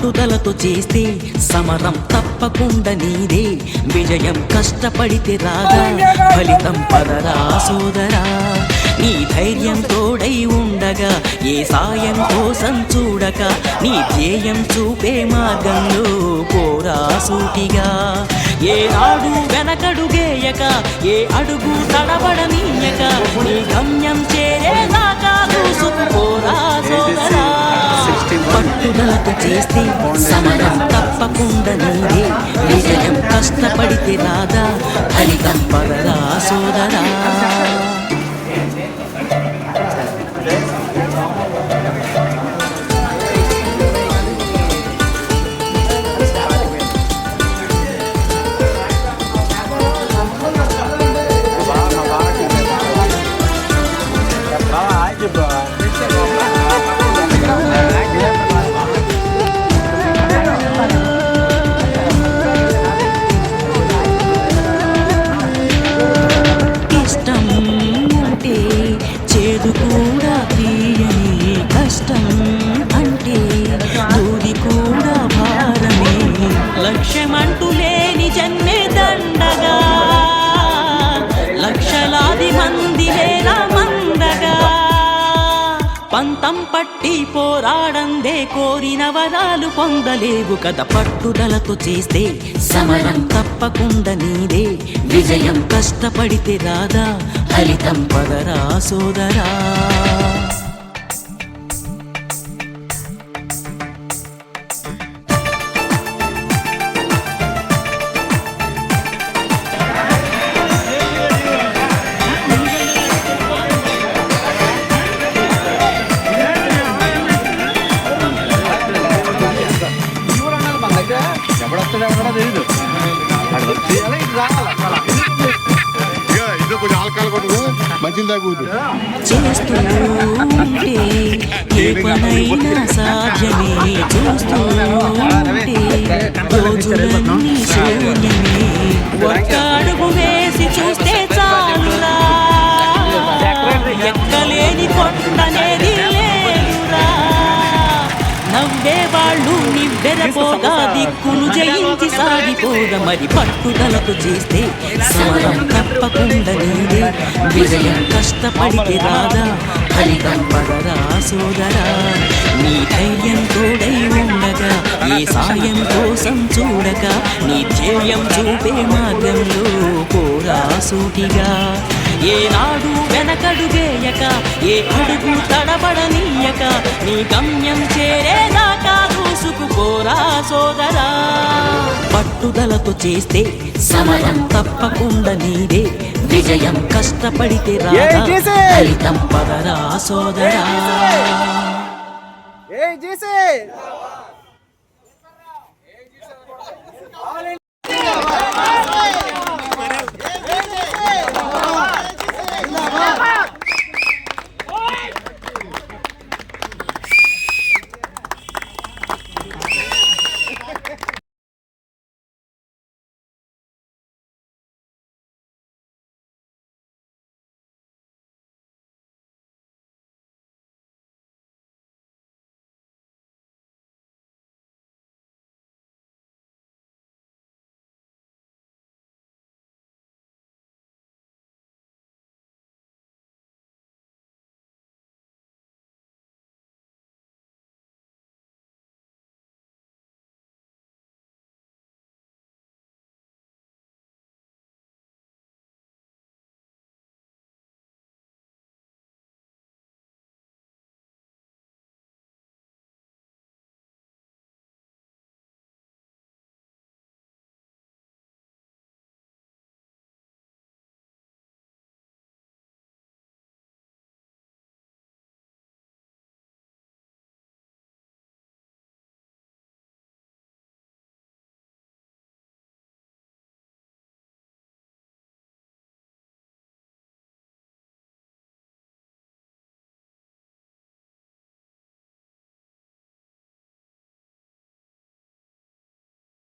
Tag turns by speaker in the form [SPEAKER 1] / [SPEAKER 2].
[SPEAKER 1] పట్టుదలతో చేస్తే సమరం తప్పకుండా నీదే, విజయం కష్టపడితే రాదా ఫలితం పదరా సోదరా. నీ ధైర్యం తోడై ఉండగా ఏ సాయం కోసం చూడక, నీ ధ్యేయం చూపే మార్గంలో పోరా సూటిగా. ఏ నాడు వెనకడుగేయక, ఏ అడుగు తడబడనీయక, నీ గమ్యం చేరేదాకా దూసుకుపోరా సోదరా. పట్టుదలతో చేస్తే సమరం తప్పకుండా నీదే, విజయం కష్టపడితే రాదా ఫలితం పదరా సోదరా. లక్ష్యమంటూ లేని జన్మే దండగా, లక్షలాది మంది వేల మందగా, పంతం పట్టి పోరాడందే కోరిన వరాలు పొందలేవు కదా. పట్టుదలతో చేస్తే సమరం తప్పకుండా నీదే, విజయం కష్టపడితే రాదా ఫలితం పదరా సోదరా. చేస్తుంటే ఏ పనైనా సాధ్యమే, చూస్తుంటే రోజులన్నీ శూన్యమే. ఒక్క అడుగు వేసి చూస్తే చాలురా, ఎక్కలేని కొండనేది లేదురా. నవ్వేవాళ్ళు నివ్వెరపోగా దిక్కును జయించి సాగిపోగా, మరి పట్టుదలతో చేస్తే సమరం తప్పకుండా నీదే, విజయం కష్టపడితే రాదా ఫలితం పదరా సోదరా. నీ ధైర్యం తోడై ఉండగా ఏ సాయం కోసం చూడక, నీ ధ్యేయం చూపే మార్గంలో పోరా సూటిగా. ఏనాడు వెనకడుగేయక, ఏ అడుగు తడబడనీయక, నీ గమ్యం చేరేదాకా దూసుకుపోరా సోదరా. పట్టుదలతో చేస్తే సమరం తప్పకుండా నీదే, విజయం కష్టపడితే రాదా ఫలితం పదరా సోదరా.